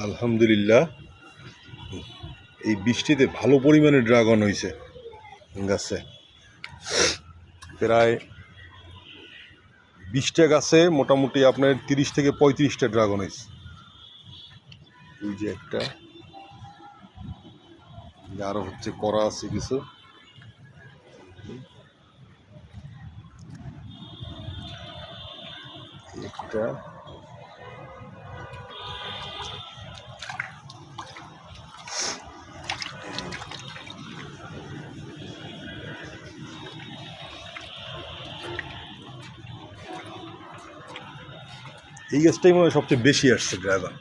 আলহামদুলিল্লাহ, এই বৃষ্টিতে ভালো পরিমাণে ড্রাগন হয়েছে গাছে। প্রায় 20টা গাছে মোটামুটি আপনার 30 থেকে 35টা ড্রাগন হয়েছে। এই যে একটা, আরও হচ্ছে করা আছে কিছু। একটা এই গাছটাই মনে হয় সবচেয়ে বেশি আসছে ড্রাগন।